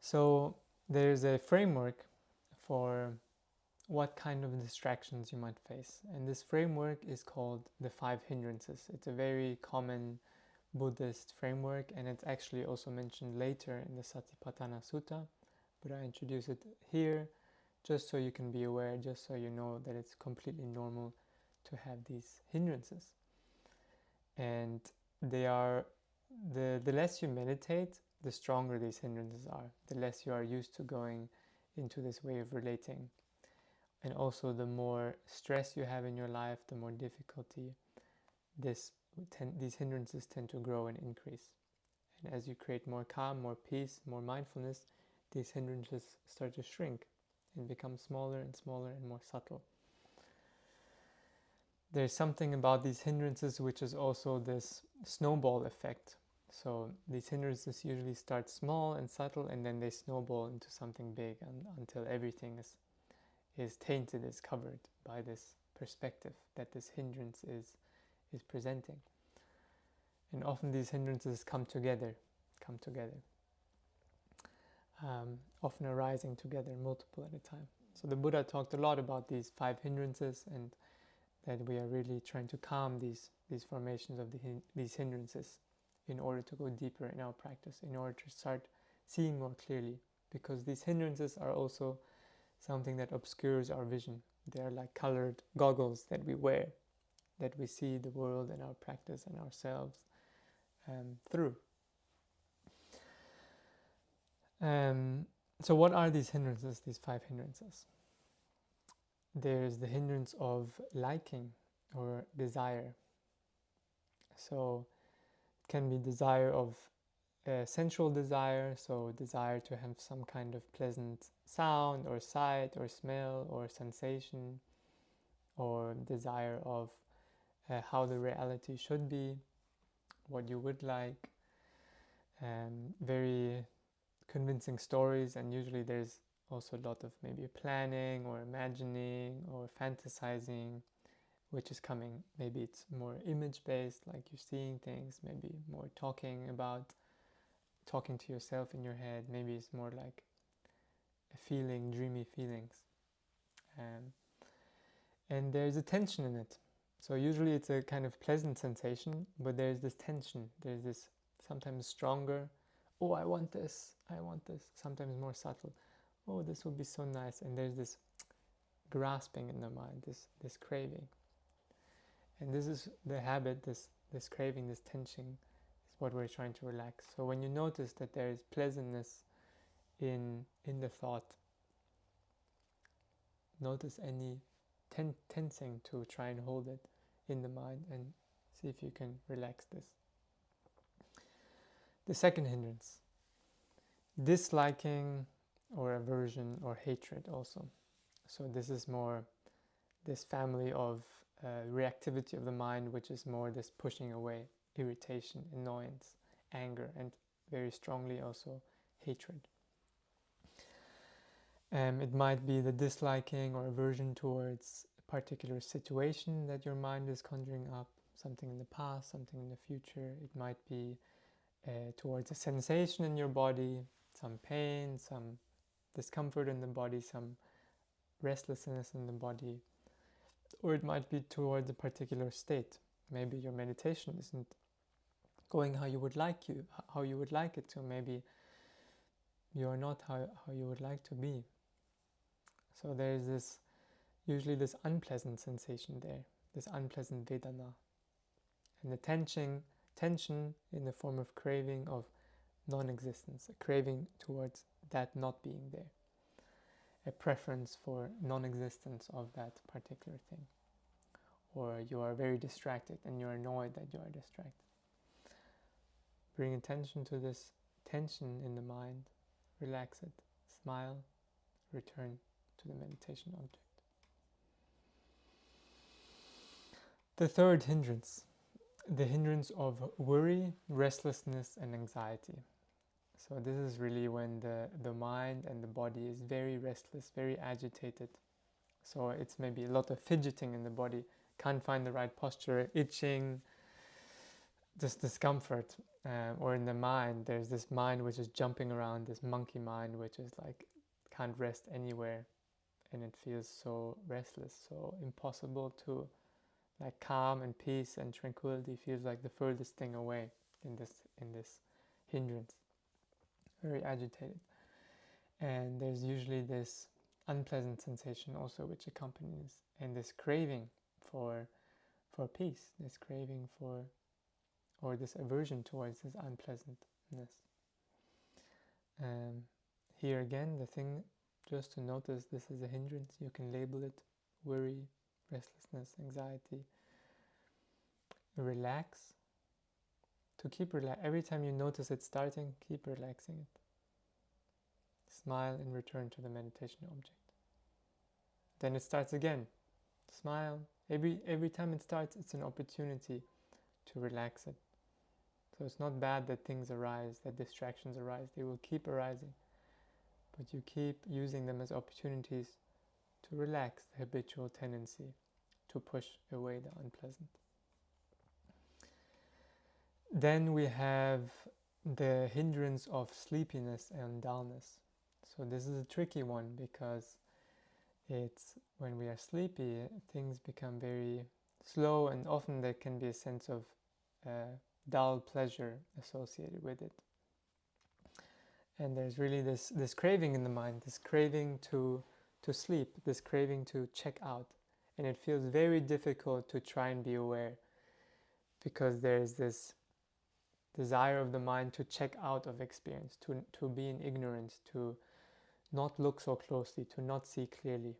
So there's a framework for what kind of distractions you might face. And this framework is called the five hindrances. It's a very common Buddhist framework, and it's actually also mentioned later in the Satipatthana Sutta, but I introduce it here just so you can be aware, just so you know that it's completely normal to have these hindrances. And they are, the less you meditate, the stronger these hindrances are, the less you are used to going into this way of relating. And also, the more stress you have in your life, the more difficulty these hindrances tend to grow and increase. And as you create more calm, more peace, more mindfulness, these hindrances start to shrink and become smaller and smaller and more subtle. There's something about these hindrances which is also this snowball effect. So these hindrances usually start small and subtle, and then they snowball into something big until everything is tainted, is covered by this perspective that this hindrance is presenting. And often these hindrances come together, often arising together, multiple at a time. So the Buddha talked a lot about these five hindrances, and that we are really trying to calm these formations of these hindrances in order to go deeper in our practice, in order to start seeing more clearly, because these hindrances are also something that obscures our vision. They are like colored goggles that we wear, that we see the world and our practice and ourselves through. So what are these hindrances, these five hindrances? There's the hindrance of liking or desire. So it can be desire of sensual desire, so desire to have some kind of pleasant sound or sight or smell or sensation, or desire of how the reality should be, what you would like, very convincing stories, and usually there's also a lot of maybe planning or imagining or fantasizing, which is coming. Maybe it's more image based, like you're seeing things, maybe more talking to yourself in your head. Maybe it's more like a feeling, dreamy feelings. And there's a tension in it. So usually it's a kind of pleasant sensation, but there's this tension. There's this sometimes stronger, oh, I want this. Sometimes more subtle, oh, this would be so nice. And there's this grasping in the mind, this craving. And this is the habit, this craving, this tension is what we're trying to relax. So when you notice that there is pleasantness in the thought, notice any tensing to try and hold it in the mind and see if you can relax this. The second hindrance, disliking or aversion or hatred also. So this is more this family of reactivity of the mind, which is more this pushing away, irritation, annoyance, anger, and very strongly also hatred. It might be the disliking or aversion towards a particular situation that your mind is conjuring up, something in the past, something in the future. It might be towards a sensation in your body, some pain, some discomfort in the body, some restlessness in the body. Or it might be towards a particular state. Maybe your meditation isn't going how you would like it to. Maybe you are not how you would like to be. So there is usually this unpleasant sensation there, this unpleasant Vedana. And the tension in the form of craving of non-existence, a craving towards that not being there, a preference for non-existence of that particular thing. Or you are very distracted and you're annoyed that you are distracted. Bring attention to this tension in the mind, relax it, smile, return to the meditation object. The third hindrance, the hindrance of worry, restlessness, and anxiety. So this is really when the mind and the body is very restless, very agitated. So it's maybe a lot of fidgeting in the body, can't find the right posture, itching, this discomfort, or in the mind, there's this mind which is jumping around, this monkey mind which is like can't rest anywhere, and it feels so restless, so impossible to, like, calm and peace and tranquility feels like the furthest thing away in this hindrance, very agitated. And there's usually this unpleasant sensation also which accompanies, and this craving for peace, this craving for, or this aversion towards this unpleasantness. Here again, the thing just to notice, this is a hindrance. You can label it worry, restlessness, anxiety. Relax. To keep every time you notice it starting, keep relaxing it. Smile and return to the meditation object. Then it starts again. Smile. Every time it starts, it's an opportunity to relax it. So it's not bad that things arise, that distractions arise. They will keep arising. But you keep using them as opportunities to relax the habitual tendency to push away the unpleasant. Then we have the hindrance of sleepiness and dullness. So this is a tricky one because it's when we are sleepy, things become very slow, and often there can be a sense of dull pleasure associated with it. And there's really this craving in the mind, this craving to sleep, this craving to check out. And it feels very difficult to try and be aware because there's this desire of the mind to check out of experience, to be in ignorance, to not look so closely, to not see clearly.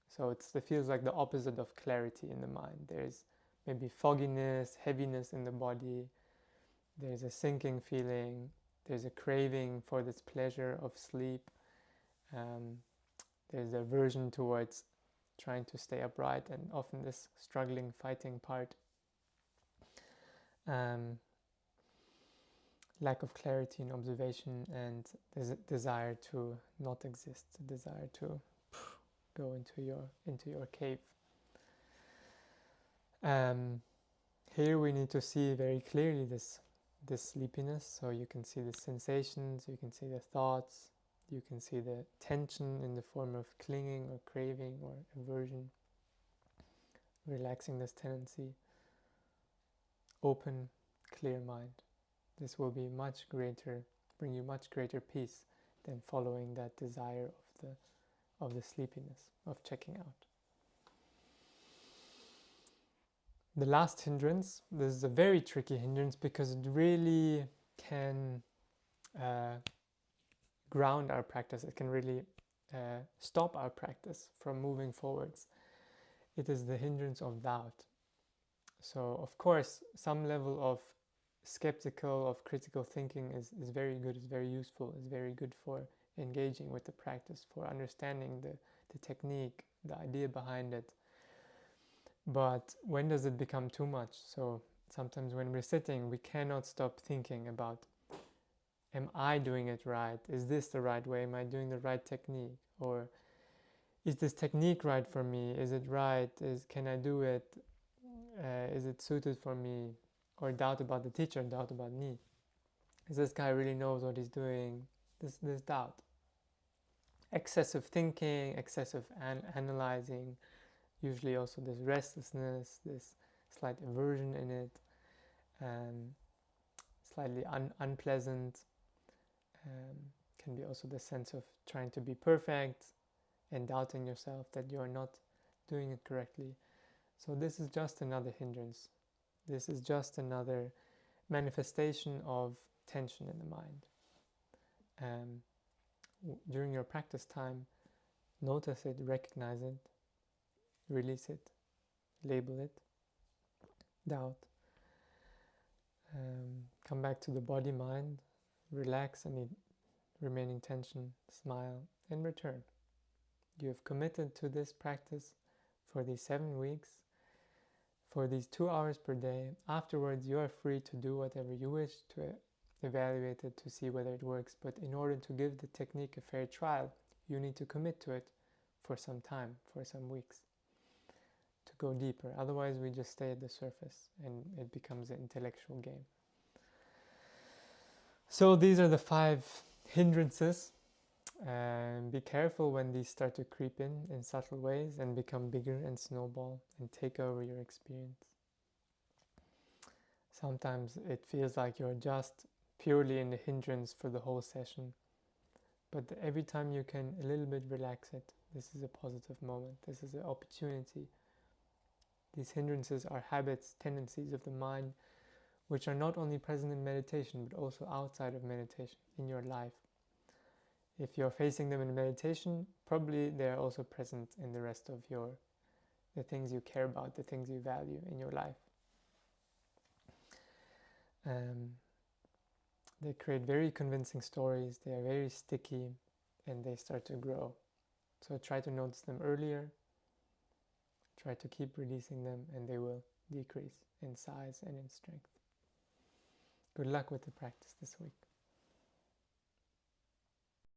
So it feels like the opposite of clarity in the mind. There's maybe fogginess, heaviness in the body. There's a sinking feeling. There's a craving for this pleasure of sleep. There's aversion towards trying to stay upright, and often this struggling, fighting part. Lack of clarity in observation, and there's a desire to not exist, a desire to go into your cave. Here we need to see very clearly this sleepiness. So you can see the sensations, you can see the thoughts, you can see the tension in the form of clinging or craving or aversion. Relaxing this tendency. Open, clear mind. This will be bring you much greater peace than following that desire of the sleepiness, of checking out. The last hindrance, this is a very tricky hindrance because it really can ground our practice. It can really stop our practice from moving forwards. It is the hindrance of doubt. So, of course, some level of skeptical, of critical thinking is very good, is very useful, is very good for engaging with the practice, for understanding the technique, the idea behind it. But when does it become too much? So sometimes when we're sitting, we cannot stop thinking about, am I doing it right? Is this the right way? Am I doing the right technique? Or is this technique right for me? Is it right? Can I do it? Is it suited for me? Or doubt about the teacher, doubt about me. Is this guy really knows what he's doing? This doubt. Excessive thinking, excessive analyzing, usually also this restlessness, this slight aversion in it, slightly unpleasant. Can be also the sense of trying to be perfect and doubting yourself that you are not doing it correctly. So this is just another hindrance. This is just another manifestation of tension in the mind. During your practice time, notice it, recognize it, release it, label it, doubt. Come back to the body, mind, relax any remaining tension, smile, and return. You have committed to this practice for these 7 weeks, for these 2 hours per day. Afterwards, you are free to do whatever you wish, to evaluate it, to see whether it works. But in order to give the technique a fair trial, you need to commit to it for some time, for some weeks, to go deeper. Otherwise, we just stay at the surface and it becomes an intellectual game. So these are the 5 hindrances. Be careful when these start to creep in subtle ways and become bigger and snowball and take over your experience. Sometimes it feels like you're just purely in the hindrance for the whole session. But every time you can a little bit relax it, this is a positive moment. This is an opportunity. These hindrances are habits, tendencies of the mind, which are not only present in meditation, but also outside of meditation, in your life. If you're facing them in meditation, probably they're also present in the rest of the things you care about, the things you value in your life. They create very convincing stories, they are very sticky, and they start to grow. So try to notice them earlier, try to keep releasing them, and they will decrease in size and in strength. Good luck with the practice this week.